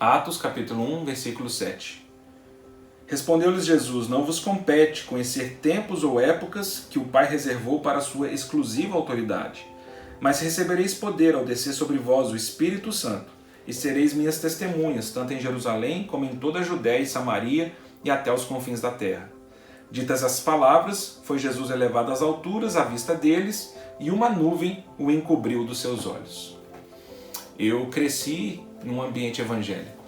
Atos capítulo 1, versículo 7. Respondeu-lhes Jesus: não vos compete conhecer tempos ou épocas que o Pai reservou para a sua exclusiva autoridade, mas recebereis poder ao descer sobre vós o Espírito Santo, e sereis minhas testemunhas, tanto em Jerusalém como em toda a Judéia e Samaria e até os confins da terra. Ditas as palavras, foi Jesus elevado às alturas à vista deles, e uma nuvem o encobriu dos seus olhos. Eu cresci num ambiente evangélico,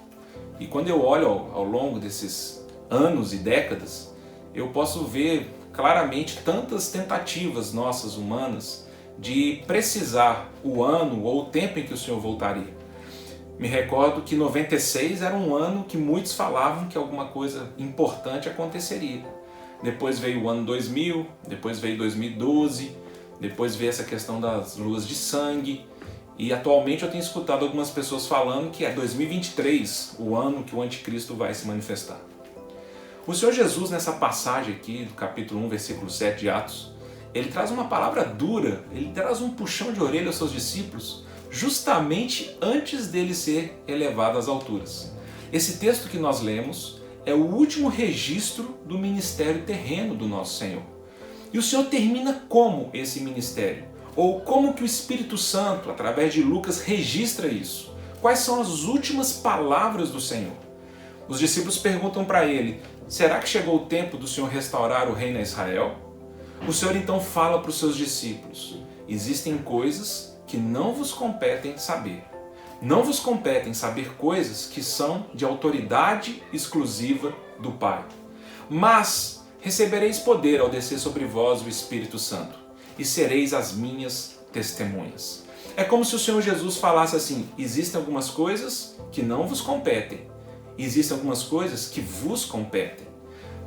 e quando eu olho ao longo desses anos e décadas, eu posso ver claramente tantas tentativas nossas humanas de precisar o ano ou o tempo em que o Senhor voltaria. Me recordo que 96 era um ano que muitos falavam que alguma coisa importante aconteceria. Depois veio o ano 2000, depois veio 2012, depois veio essa questão das luas de sangue, e atualmente eu tenho escutado algumas pessoas falando que é 2023 o ano que o anticristo vai se manifestar. O Senhor Jesus, nessa passagem aqui do capítulo 1, versículo 7 de Atos, ele traz uma palavra dura, ele traz um puxão de orelha aos seus discípulos, justamente antes dele ser elevado às alturas. Esse texto que nós lemos é o último registro do ministério terreno do nosso Senhor. E o Senhor termina como esse ministério? Ou como que o Espírito Santo, através de Lucas, registra isso? Quais são as últimas palavras do Senhor? Os discípulos perguntam para ele: será que chegou o tempo do Senhor restaurar o reino a Israel? O Senhor então fala para os seus discípulos: existem coisas que não vos competem saber. Não vos competem saber coisas que são de autoridade exclusiva do Pai. Mas recebereis poder ao descer sobre vós o Espírito Santo, e sereis as minhas testemunhas. É como se o Senhor Jesus falasse assim: existem algumas coisas que não vos competem, existem algumas coisas que vos competem.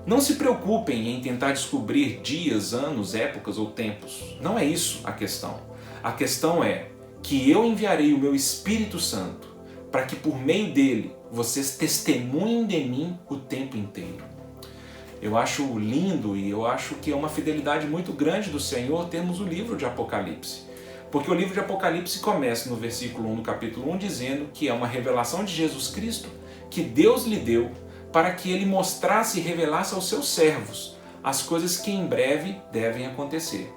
Não se preocupem em tentar descobrir dias, anos, épocas ou tempos. Não é isso a questão. A questão é que eu enviarei o meu Espírito Santo para que por meio dele vocês testemunhem de mim o tempo inteiro. Eu acho lindo e eu acho que é uma fidelidade muito grande do Senhor termos o livro de Apocalipse. Porque o livro de Apocalipse começa no versículo 1 do capítulo 1 dizendo que é uma revelação de Jesus Cristo que Deus lhe deu para que ele mostrasse e revelasse aos seus servos as coisas que em breve devem acontecer.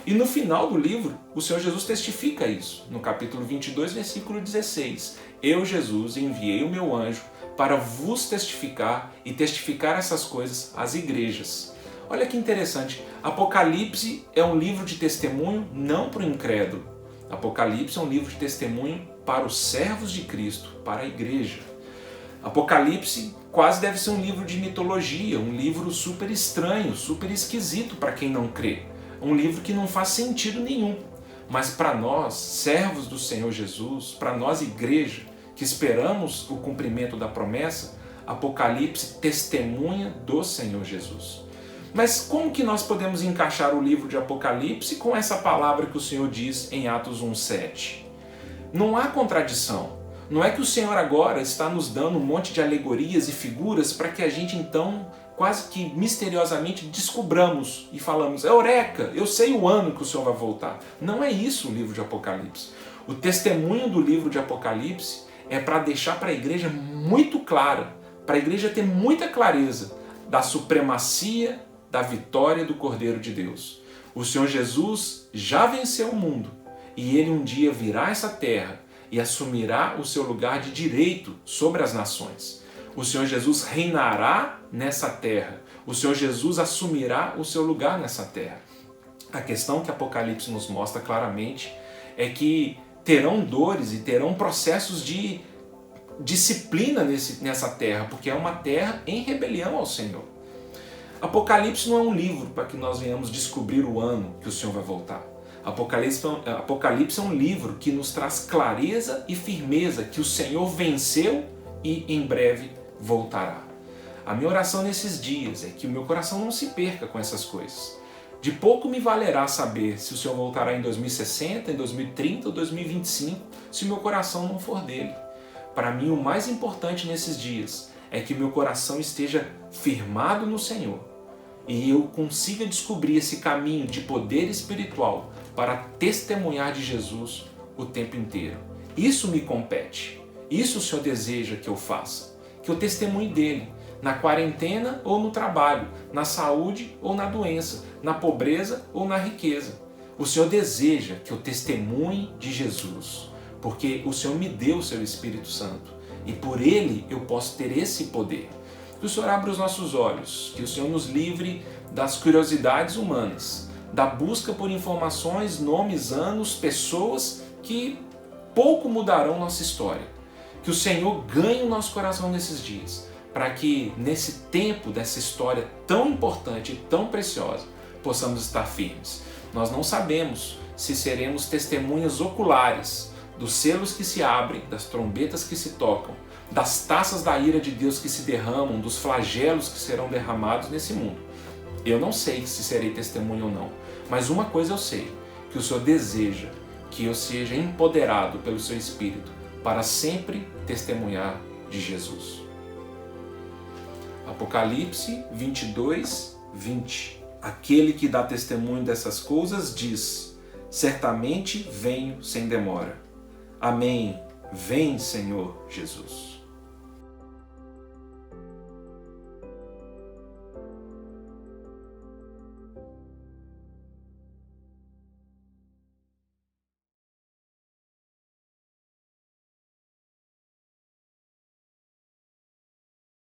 E no final do livro, o Senhor Jesus testifica isso, no capítulo 22, versículo 16. Eu, Jesus, enviei o meu anjo para vos testificar e testificar essas coisas às igrejas. Olha que interessante, Apocalipse é um livro de testemunho não para o incrédulo. Apocalipse é um livro de testemunho para os servos de Cristo, para a igreja. Apocalipse quase deve ser um livro de mitologia, um livro super estranho, super esquisito para quem não crê. Um livro que não faz sentido nenhum. Mas para nós, servos do Senhor Jesus, para nós igreja, que esperamos o cumprimento da promessa, Apocalipse testemunha do Senhor Jesus. Mas como que nós podemos encaixar o livro de Apocalipse com essa palavra que o Senhor diz em Atos 1:7? Não há contradição. Não é que o Senhor agora está nos dando um monte de alegorias e figuras para que a gente então quase que misteriosamente descobramos e falamos: eureka, eu sei o ano que o Senhor vai voltar. Não é isso o livro de Apocalipse. O testemunho do livro de Apocalipse é para deixar para a igreja muito clara, para a igreja ter muita clareza da supremacia, da vitória do Cordeiro de Deus. O Senhor Jesus já venceu o mundo e ele um dia virá a essa terra e assumirá o seu lugar de direito sobre as nações. O Senhor Jesus reinará nessa terra. O Senhor Jesus assumirá o seu lugar nessa terra. A questão que Apocalipse nos mostra claramente é que terão dores e terão processos de disciplina nessa terra, porque é uma terra em rebelião ao Senhor. Apocalipse não é um livro para que nós venhamos descobrir o ano que o Senhor vai voltar. Apocalipse é um livro que nos traz clareza e firmeza que o Senhor venceu e em breve voltará. A minha oração nesses dias é que o meu coração não se perca com essas coisas. De pouco me valerá saber se o Senhor voltará em 2060, em 2030 ou 2025, se o meu coração não for dele. Para mim, o mais importante nesses dias é que o meu coração esteja firmado no Senhor e eu consiga descobrir esse caminho de poder espiritual para testemunhar de Jesus o tempo inteiro. Isso me compete. Isso o Senhor deseja que eu faça, que eu testemunhe dele, na quarentena ou no trabalho, na saúde ou na doença, na pobreza ou na riqueza. O Senhor deseja que eu testemunhe de Jesus, porque o Senhor me deu o seu Espírito Santo e por ele eu posso ter esse poder. Que o Senhor abra os nossos olhos, que o Senhor nos livre das curiosidades humanas, da busca por informações, nomes, anos, pessoas que pouco mudarão nossa história. Que o Senhor ganhe o nosso coração nesses dias, para que nesse tempo dessa história tão importante e tão preciosa, possamos estar firmes. Nós não sabemos se seremos testemunhas oculares dos selos que se abrem, das trombetas que se tocam, das taças da ira de Deus que se derramam, dos flagelos que serão derramados nesse mundo. Eu não sei se serei testemunha ou não, mas uma coisa eu sei, que o Senhor deseja que eu seja empoderado pelo seu Espírito para sempre testemunhar de Jesus. Apocalipse 22, 20. Aquele que dá testemunho dessas coisas diz: certamente venho sem demora. Amém. Vem, Senhor Jesus.